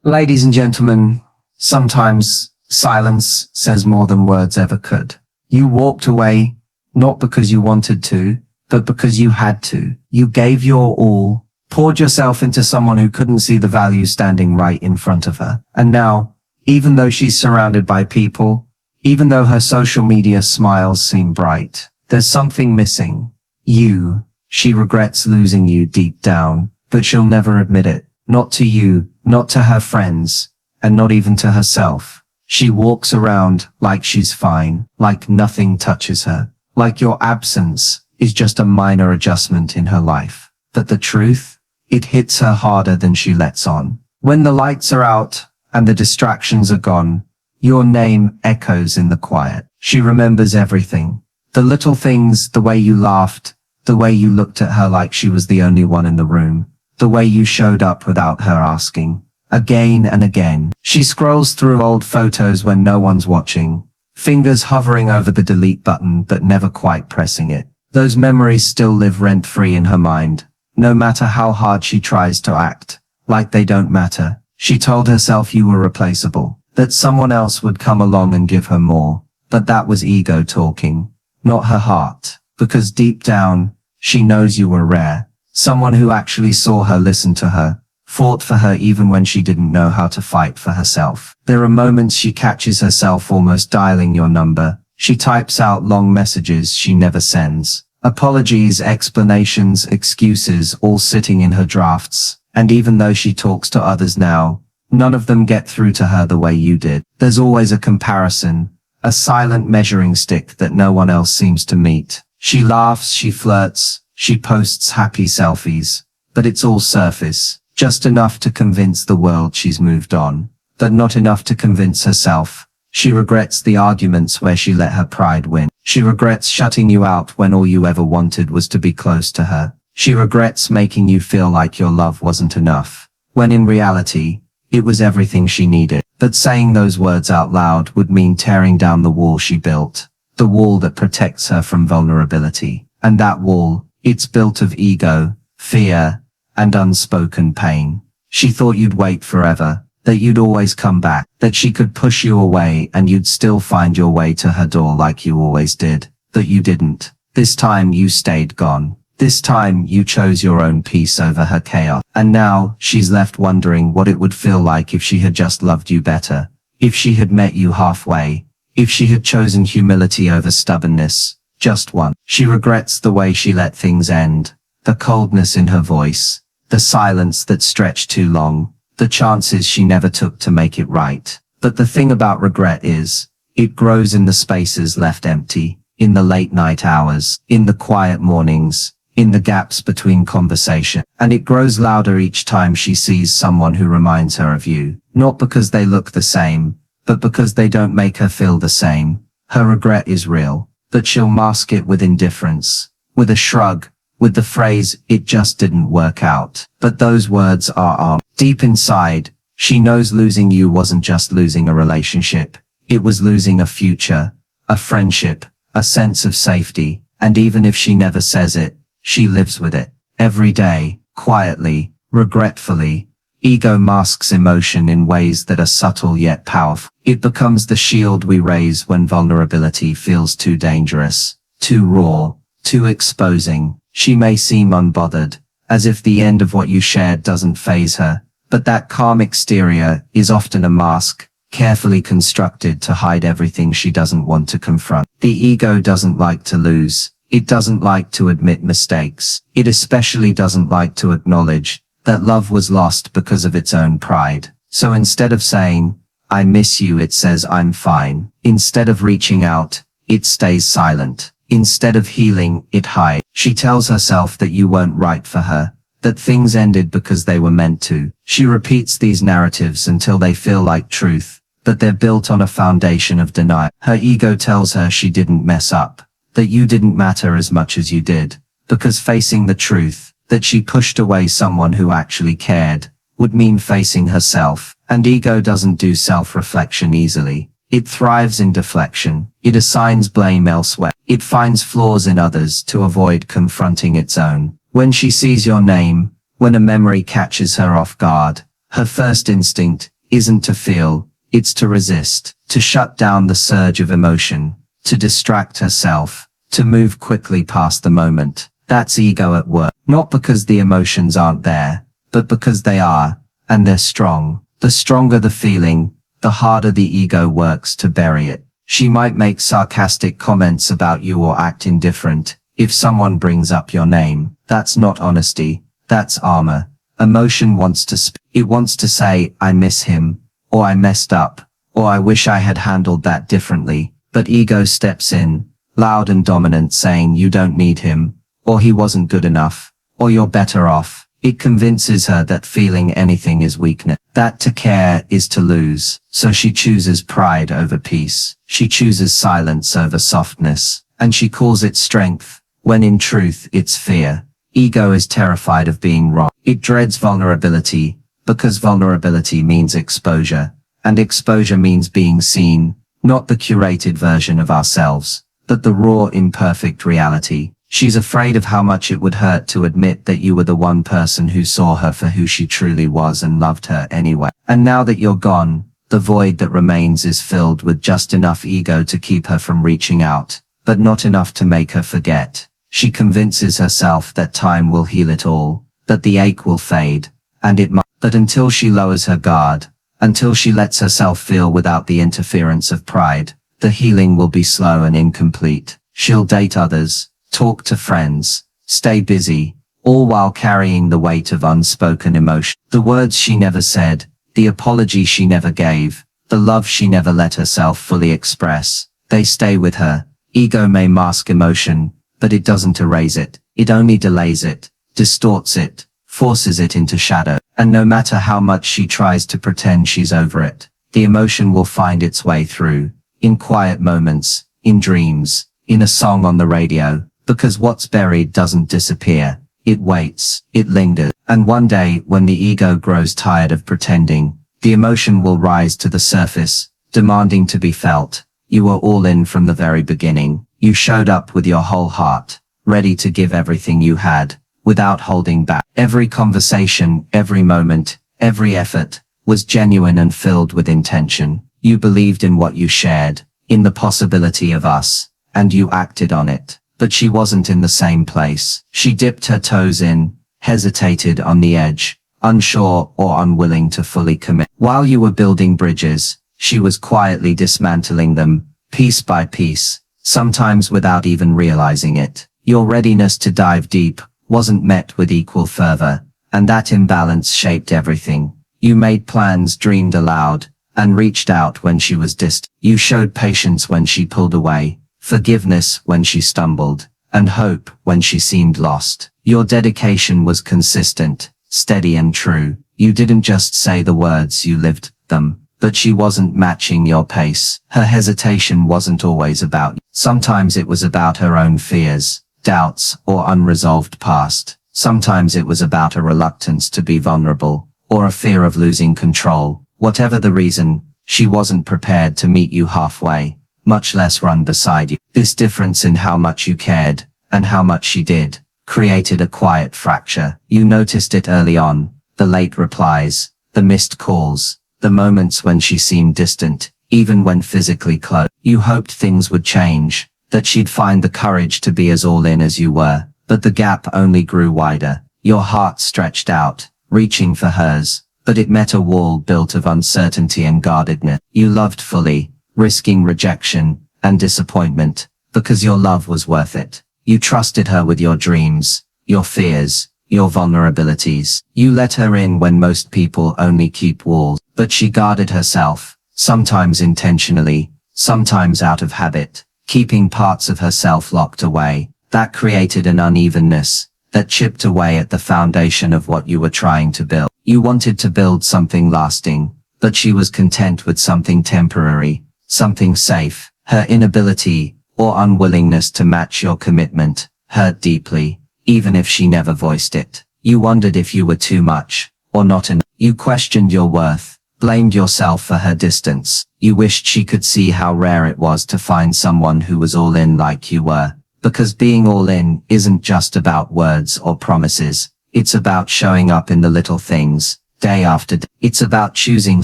Ladies and gentlemen, sometimes silence says more than words ever could. You walked away, not because you wanted to, but because you had to. You gave your all, poured yourself into someone who couldn't see the value standing right in front of her. And now, even though she's surrounded by people, even though her social media smiles seem bright, there's something missing. You. She regrets losing you deep down, but she'll never admit it. Not to you, not to her friends, and not even to herself. She walks around like she's fine, like nothing touches her, like your absence is just a minor adjustment in her life. But the truth, it hits her harder than she lets on. When the lights are out and the distractions are gone, your name echoes in the quiet. She remembers everything. The little things, the way you laughed, the way you looked at her like she was the only one in the room, the way you showed up without her asking. Again and again, she scrolls through old photos when no one's watching, fingers hovering over the delete button but never quite pressing it. Those memories still live rent-free in her mind, no matter how hard she tries to act like they don't matter. She told herself you were replaceable, that someone else would come along and give her more, but that was ego talking, not her heart, because deep down, she knows you were rare, someone who actually saw her, listened to her, fought for her even when she didn't know how to fight for herself. There are moments she catches herself almost dialing your number. She types out long messages she never sends. Apologies, explanations, excuses, all sitting in her drafts. And even though she talks to others now, none of them get through to her the way you did. There's always a comparison, a silent measuring stick that no one else seems to meet. She laughs, she flirts, she posts happy selfies, but it's all surface. Just enough to convince the world she's moved on, but not enough to convince herself. She regrets the arguments where she let her pride win. She regrets shutting you out when all you ever wanted was to be close to her. She regrets making you feel like your love wasn't enough, when in reality, it was everything she needed. But saying those words out loud would mean tearing down the wall she built, the wall that protects her from vulnerability. And that wall, it's built of ego, fear, and unspoken pain. She thought you'd wait forever, that you'd always come back, that she could push you away and you'd still find your way to her door like you always did. But you didn't. This time you stayed gone. This time you chose your own peace over her chaos. And now she's left wondering what it would feel like if she had just loved you better, if she had met you halfway, if she had chosen humility over stubbornness, just one. She regrets the way she let things end, the coldness in her voice, the silence that stretched too long, the chances she never took to make it right. But the thing about regret is, it grows in the spaces left empty, in the late night hours, in the quiet mornings, in the gaps between conversation. And it grows louder each time she sees someone who reminds her of you, not because they look the same, but because they don't make her feel the same. Her regret is real, but she'll mask it with indifference, with a shrug, with the phrase, it just didn't work out. But those words are deep inside. She knows losing you wasn't just losing a relationship. It was losing a future, a friendship, a sense of safety. And even if she never says it, she lives with it. Every day, quietly, regretfully. Ego masks emotion in ways that are subtle yet powerful. It becomes the shield we raise when vulnerability feels too dangerous, too raw, too exposing. She may seem unbothered, as if the end of what you shared doesn't faze her, but that calm exterior is often a mask, carefully constructed to hide everything she doesn't want to confront. The ego doesn't like to lose. It doesn't like to admit mistakes. It especially doesn't like to acknowledge that love was lost because of its own pride. So instead of saying, I miss you, it says I'm fine. Instead of reaching out, it stays silent. Instead of healing, it hides. She tells herself that you weren't right for her, that things ended because they were meant to. She repeats these narratives until they feel like truth, but they're built on a foundation of denial. Her ego tells her she didn't mess up, that you didn't matter as much as you did, because facing the truth, that she pushed away someone who actually cared, would mean facing herself. And ego doesn't do self-reflection easily. It thrives in deflection. It assigns blame elsewhere. It finds flaws in others to avoid confronting its own. When she sees your name, when a memory catches her off guard, her first instinct isn't to feel, it's to resist, to shut down the surge of emotion, to distract herself, to move quickly past the moment. That's ego at work. Not because the emotions aren't there, but because they are, and they're strong. The stronger the feeling, the harder the ego works to bury it. She might make sarcastic comments about you or act indifferent. If someone brings up your name, that's not honesty, that's armor. Emotion wants to speak. It wants to say, I miss him, or I messed up, or I wish I had handled that differently. But ego steps in, loud and dominant, saying you don't need him, or he wasn't good enough, or you're better off. It convinces her that feeling anything is weakness, that to care is to lose. So she chooses pride over peace. She chooses silence over softness, and she calls it strength, when in truth it's fear. Ego is terrified of being wrong. It dreads vulnerability, because vulnerability means exposure, and exposure means being seen, not the curated version of ourselves, but the raw, imperfect reality. She's afraid of how much it would hurt to admit that you were the one person who saw her for who she truly was and loved her anyway. And now that you're gone, the void that remains is filled with just enough ego to keep her from reaching out, but not enough to make her forget. She convinces herself that time will heal it all, that the ache will fade, and it might. But until she lowers her guard, until she lets herself feel without the interference of pride, the healing will be slow and incomplete. She'll date others, talk to friends, stay busy, all while carrying the weight of unspoken emotion. The words she never said, the apology she never gave, the love she never let herself fully express, they stay with her. Ego may mask emotion, but it doesn't erase it. It only delays it, distorts it, forces it into shadow. And no matter how much she tries to pretend she's over it, the emotion will find its way through, in quiet moments, in dreams, in a song on the radio. Because what's buried doesn't disappear, it waits, it lingers. And one day, when the ego grows tired of pretending, the emotion will rise to the surface, demanding to be felt. You were all in from the very beginning. You showed up with your whole heart, ready to give everything you had, without holding back. Every conversation, every moment, every effort, was genuine and filled with intention. You believed in what you shared, in the possibility of us, and you acted on it. But she wasn't in the same place. She dipped her toes in, hesitated on the edge, unsure or unwilling to fully commit. While you were building bridges, she was quietly dismantling them, piece by piece, sometimes without even realizing it. Your readiness to dive deep wasn't met with equal fervor, and that imbalance shaped everything. You made plans, dreamed aloud, and reached out when she was distant. You showed patience when she pulled away, forgiveness when she stumbled, and hope when she seemed lost. Your dedication was consistent, steady and true. You didn't just say the words, you lived them. But she wasn't matching your pace. Her hesitation wasn't always about you. Sometimes it was about her own fears, doubts, or unresolved past. Sometimes it was about a reluctance to be vulnerable, or a fear of losing control. Whatever the reason, she wasn't prepared to meet you halfway, much less run beside you. This difference in how much you cared, and how much she did, created a quiet fracture. You noticed it early on, the late replies, the missed calls, the moments when she seemed distant, even when physically close. You hoped things would change, that she'd find the courage to be as all in as you were, but the gap only grew wider. Your heart stretched out, reaching for hers, but it met a wall built of uncertainty and guardedness. You loved fully, risking rejection and disappointment, because your love was worth it. You trusted her with your dreams, your fears, your vulnerabilities. You let her in when most people only keep walls, but she guarded herself, sometimes intentionally, sometimes out of habit, keeping parts of herself locked away. That created an unevenness that chipped away at the foundation of what you were trying to build. You wanted to build something lasting, but she was content with something temporary, something safe. Her inability or unwillingness to match your commitment hurt deeply, even if she never voiced it. You wondered if you were too much or not enough. You questioned your worth, blamed yourself for her distance. You wished she could see how rare it was to find someone who was all in like you were. Because being all in isn't just about words or promises. It's about showing up in the little things, day after day. It's about choosing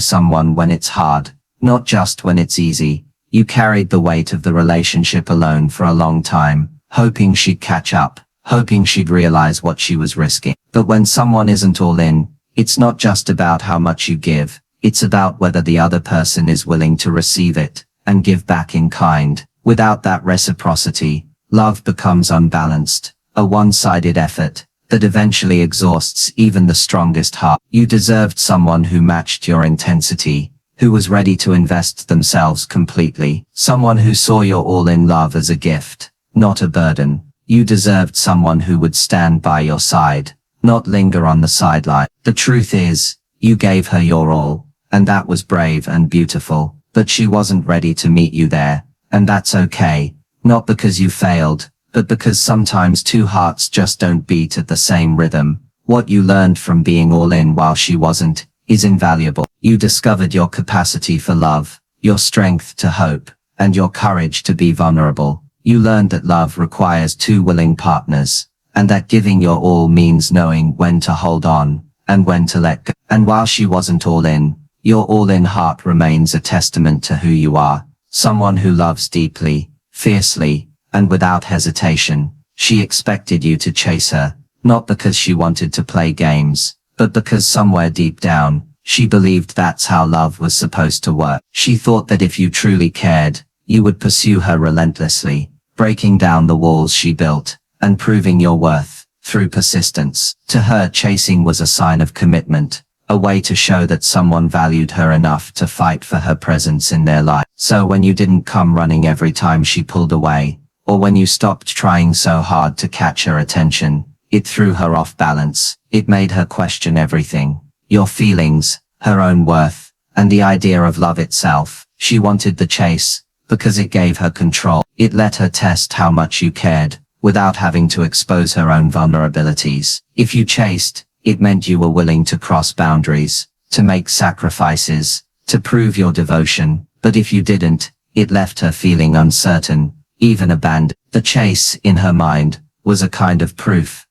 someone when it's hard, not just when it's easy. You carried the weight of the relationship alone for a long time, hoping she'd catch up, hoping she'd realize what she was risking. But when someone isn't all in, it's not just about how much you give, it's about whether the other person is willing to receive it and give back in kind. Without that reciprocity, love becomes unbalanced, a one-sided effort that eventually exhausts even the strongest heart. You deserved someone who matched your intensity, who was ready to invest themselves completely, someone who saw your all-in love as a gift, not a burden. You deserved someone who would stand by your side, not linger on the sideline. The truth is, you gave her your all, and that was brave and beautiful, but she wasn't ready to meet you there, and that's okay, not because you failed, but because sometimes two hearts just don't beat at the same rhythm. What you learned from being all in while she wasn't, is invaluable. You discovered your capacity for love, your strength to hope, and your courage to be vulnerable. You learned that love requires two willing partners, and that giving your all means knowing when to hold on, and when to let go. And while she wasn't all in, your all-in heart remains a testament to who you are, someone who loves deeply, fiercely, and without hesitation. She expected you to chase her, not because she wanted to play games, but because somewhere deep down, she believed that's how love was supposed to work. She thought that if you truly cared, you would pursue her relentlessly, breaking down the walls she built, and proving your worth, through persistence. To her, chasing was a sign of commitment, a way to show that someone valued her enough to fight for her presence in their life. So when you didn't come running every time she pulled away, or when you stopped trying so hard to catch her attention, it threw her off balance. It made her question everything. Your feelings, her own worth, and the idea of love itself. She wanted the chase, because it gave her control. It let her test how much you cared, without having to expose her own vulnerabilities. If you chased, it meant you were willing to cross boundaries, to make sacrifices, to prove your devotion. But if you didn't, it left her feeling uncertain, even abandoned. The chase, in her mind, was a kind of proof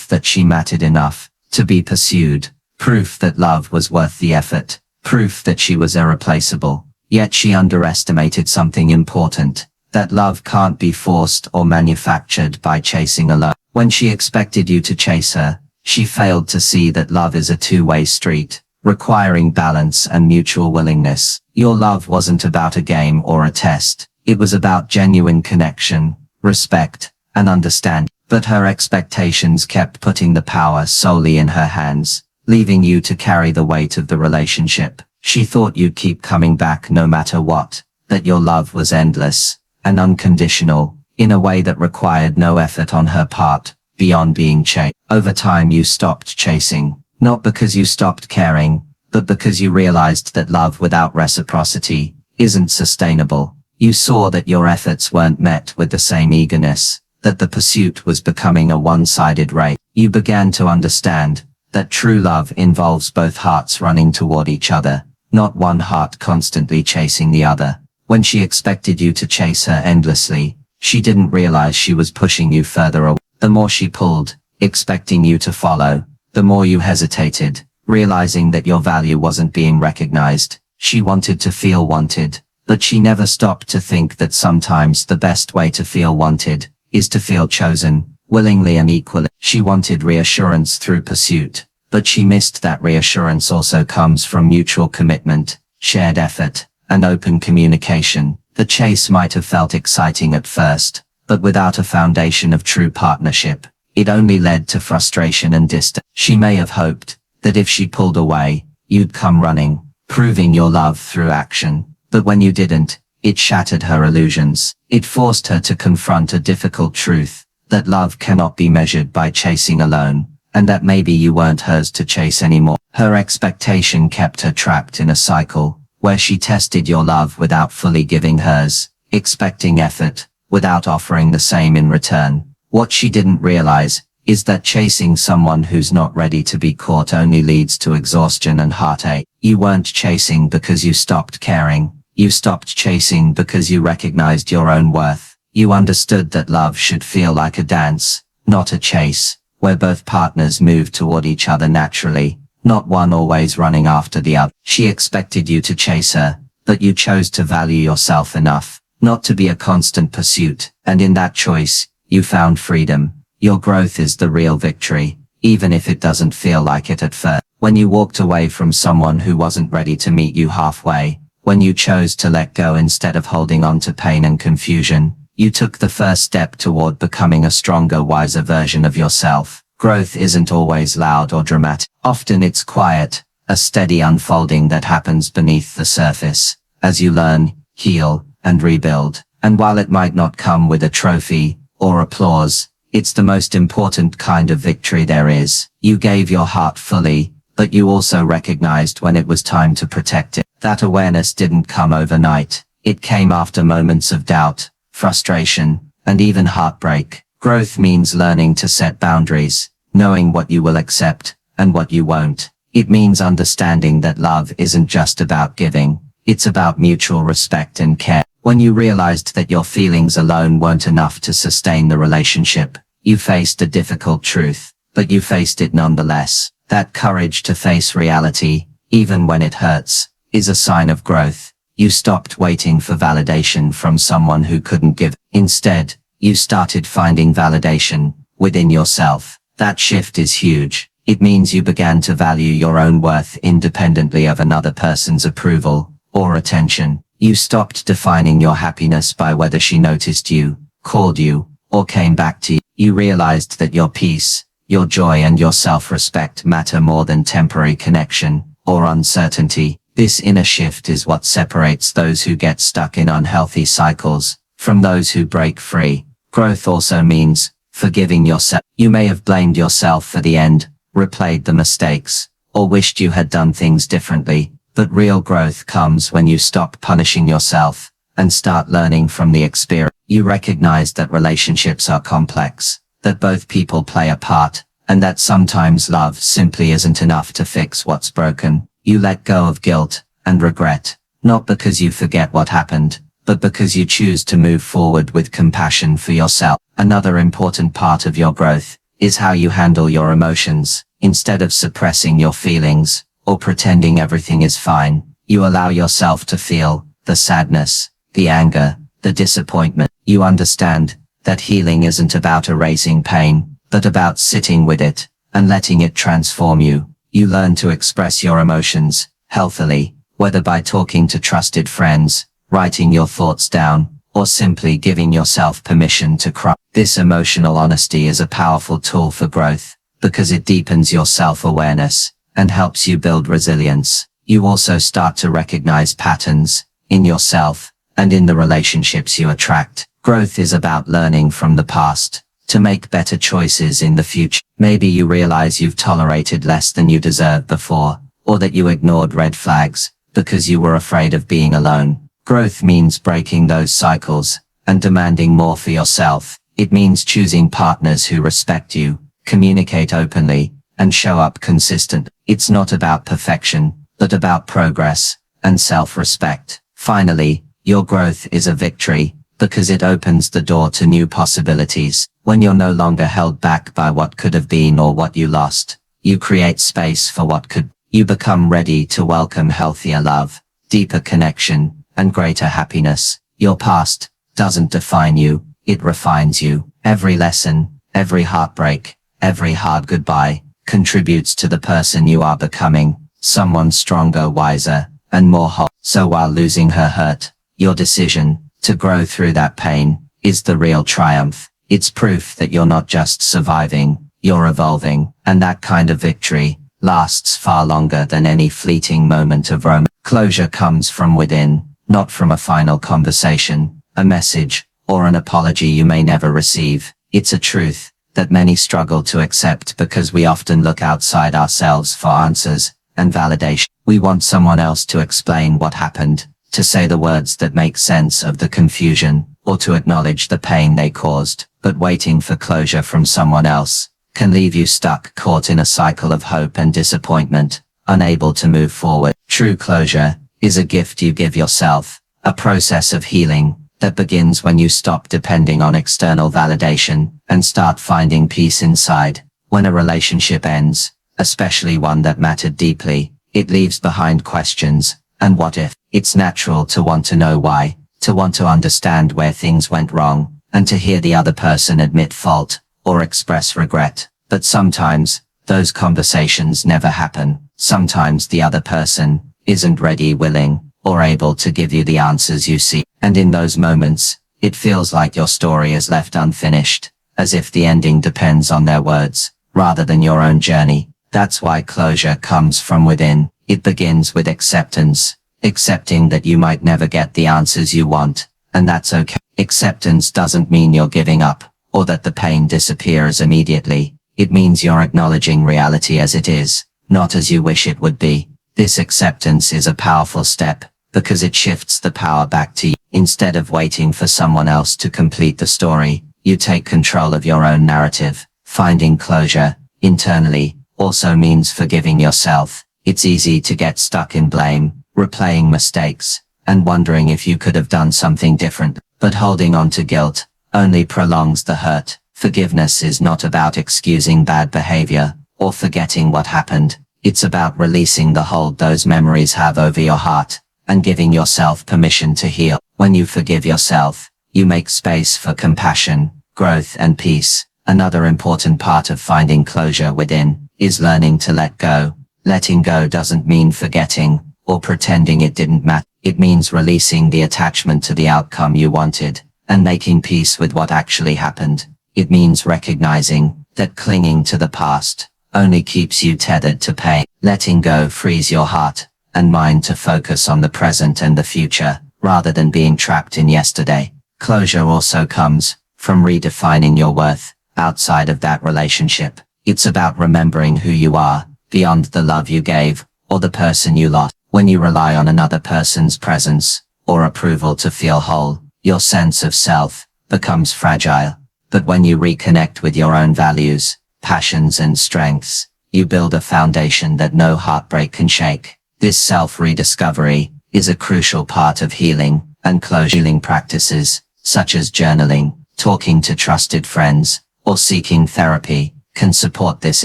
that she mattered enough to be pursued, proof that love was worth the effort, proof that she was irreplaceable. Yet she underestimated something important, that love can't be forced or manufactured by chasing alone. When she expected you to chase her, she failed to see that love is a two-way street, requiring balance and mutual willingness. Your love wasn't about a game or a test. It was about genuine connection, respect, and understanding. But her expectations kept putting the power solely in her hands, leaving you to carry the weight of the relationship. She thought you'd keep coming back no matter what, that your love was endless and unconditional, in a way that required no effort on her part, beyond being chased. Over time you stopped chasing, not because you stopped caring, but because you realized that love without reciprocity isn't sustainable. You saw that your efforts weren't met with the same eagerness, that the pursuit was becoming a one-sided race. You began to understand that true love involves both hearts running toward each other, not one heart constantly chasing the other. When she expected you to chase her endlessly, she didn't realize she was pushing you further away. The more she pulled, expecting you to follow, the more you hesitated, realizing that your value wasn't being recognized. She wanted to feel wanted, but she never stopped to think that sometimes the best way to feel wanted is to feel chosen, willingly and equally. She wanted reassurance through pursuit, but she missed that reassurance also comes from mutual commitment, shared effort, and open communication. The chase might have felt exciting at first, but without a foundation of true partnership, it only led to frustration and distance. She may have hoped that if she pulled away, you'd come running, proving your love through action. But when you didn't, it shattered her illusions. It forced her to confront a difficult truth, that love cannot be measured by chasing alone, and that maybe you weren't hers to chase anymore. Her expectation kept her trapped in a cycle, where she tested your love without fully giving hers, expecting effort, without offering the same in return. What she didn't realize is that chasing someone who's not ready to be caught only leads to exhaustion and heartache. You weren't chasing because you stopped caring. You stopped chasing because you recognized your own worth. You understood that love should feel like a dance, not a chase, where both partners move toward each other naturally, not one always running after the other. She expected you to chase her, but you chose to value yourself enough not to be a constant pursuit, and in that choice, you found freedom. Your growth is the real victory, even if it doesn't feel like it at first. When you walked away from someone who wasn't ready to meet you halfway, when you chose to let go instead of holding on to pain and confusion, you took the first step toward becoming a stronger, wiser version of yourself. Growth isn't always loud or dramatic. Often it's quiet, a steady unfolding that happens beneath the surface, as you learn, heal, and rebuild. And while it might not come with a trophy or applause, it's the most important kind of victory there is. You gave your heart fully, but you also recognized when it was time to protect it. That awareness didn't come overnight. It came after moments of doubt, frustration, and even heartbreak. Growth means learning to set boundaries, knowing what you will accept and what you won't. It means understanding that love isn't just about giving, it's about mutual respect and care. When you realized that your feelings alone weren't enough to sustain the relationship, you faced a difficult truth, but you faced it nonetheless. That courage to face reality, even when it hurts, is a sign of growth. You stopped waiting for validation from someone who couldn't give. Instead, you started finding validation within yourself. That shift is huge. It means you began to value your own worth independently of another person's approval or attention. You stopped defining your happiness by whether she noticed you, called you, or came back to you. You realized that your peace, your joy, and your self-respect matter more than temporary connection or uncertainty. This inner shift is what separates those who get stuck in unhealthy cycles from those who break free. Growth also means forgiving yourself. You may have blamed yourself for the end, replayed the mistakes, or wished you had done things differently, but real growth comes when you stop punishing yourself and start learning from the experience. You recognize that relationships are complex, that both people play a part, and that sometimes love simply isn't enough to fix what's broken. You let go of guilt and regret, not because you forget what happened, but because you choose to move forward with compassion for yourself. Another important part of your growth is how you handle your emotions. Instead of suppressing your feelings or pretending everything is fine, you allow yourself to feel the sadness, the anger, the disappointment. You understand that healing isn't about erasing pain, but about sitting with it and letting it transform you. You learn to express your emotions healthily, whether by talking to trusted friends, writing your thoughts down, or simply giving yourself permission to cry. This emotional honesty is a powerful tool for growth because it deepens your self-awareness and helps you build resilience. You also start to recognize patterns in yourself and in the relationships you attract. Growth is about learning from the past to make better choices in the future. Maybe you realize you've tolerated less than you deserved before, or that you ignored red flags because you were afraid of being alone. Growth means breaking those cycles and demanding more for yourself. It means choosing partners who respect you, communicate openly, and show up consistently. It's not about perfection, but about progress and self-respect. Finally, your growth is a victory because it opens the door to new possibilities. When you're no longer held back by what could have been or what you lost, you create space for what could. You become ready to welcome healthier love, deeper connection, and greater happiness. Your past doesn't define you, it refines you. Every lesson, every heartbreak, every hard goodbye contributes to the person you are becoming, someone stronger, wiser, and more whole. So while losing her hurt, your decision to grow through that pain is the real triumph. It's proof that you're not just surviving, you're evolving, and that kind of victory lasts far longer than any fleeting moment of romance. Closure comes from within, not from a final conversation, a message, or an apology you may never receive. It's a truth that many struggle to accept because we often look outside ourselves for answers and validation. We want someone else to explain what happened, to say the words that make sense of the confusion, or to acknowledge the pain they caused. But waiting for closure from someone else can leave you stuck, caught in a cycle of hope and disappointment, unable to move forward. True closure is a gift you give yourself, a process of healing that begins when you stop depending on external validation and start finding peace inside. When a relationship ends, especially one that mattered deeply. It leaves behind questions, and what if. It's natural to want to know why, to want to understand where things went wrong, and to hear the other person admit fault, or express regret. But sometimes, those conversations never happen. Sometimes the other person isn't ready, willing, or able to give you the answers you seek. And in those moments, it feels like your story is left unfinished, as if the ending depends on their words, rather than your own journey. That's why closure comes from within. It begins with acceptance, accepting that you might never get the answers you want, and that's okay. Acceptance doesn't mean you're giving up, or that the pain disappears immediately. It means you're acknowledging reality as it is, not as you wish it would be. This acceptance is a powerful step, because it shifts the power back to you. Instead of waiting for someone else to complete the story, you take control of your own narrative. Finding closure, internally, also means forgiving yourself. It's easy to get stuck in blame, replaying mistakes, and wondering if you could have done something different. But holding on to guilt only prolongs the hurt. Forgiveness is not about excusing bad behavior, or forgetting what happened. It's about releasing the hold those memories have over your heart, and giving yourself permission to heal. When you forgive yourself, you make space for compassion, growth, and peace. Another important part of finding closure within is learning to let go. Letting go doesn't mean forgetting or pretending it didn't matter. It means releasing the attachment to the outcome you wanted and making peace with what actually happened. It means recognizing that clinging to the past only keeps you tethered to pain. Letting go frees your heart and mind to focus on the present and the future, rather than being trapped in yesterday. Closure also comes from redefining your worth outside of that relationship. It's about remembering who you are, beyond the love you gave, or the person you lost. When you rely on another person's presence or approval to feel whole, your sense of self becomes fragile. But when you reconnect with your own values, passions, and strengths, you build a foundation that no heartbreak can shake. This self-rediscovery is a crucial part of healing, and closure practices, such as journaling, talking to trusted friends, or seeking therapy, can support this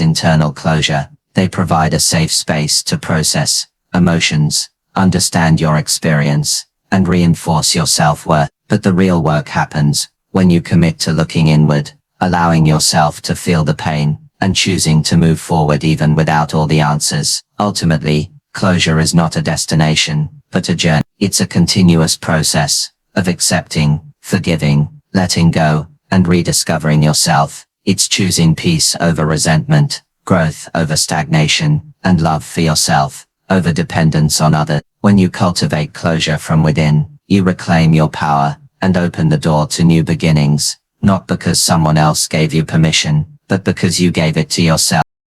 internal closure. They provide a safe space to process emotions, understand your experience, and reinforce your self-worth. But the real work happens when you commit to looking inward, allowing yourself to feel the pain, and choosing to move forward even without all the answers. Ultimately, closure is not a destination, but a journey. It's a continuous process of accepting, forgiving, letting go, and rediscovering yourself. It's choosing peace over resentment, growth over stagnation, and love for yourself over dependence on others. When you cultivate closure from within, you reclaim your power and open the door to new beginnings, not because someone else gave you permission, but because you gave it to yourself.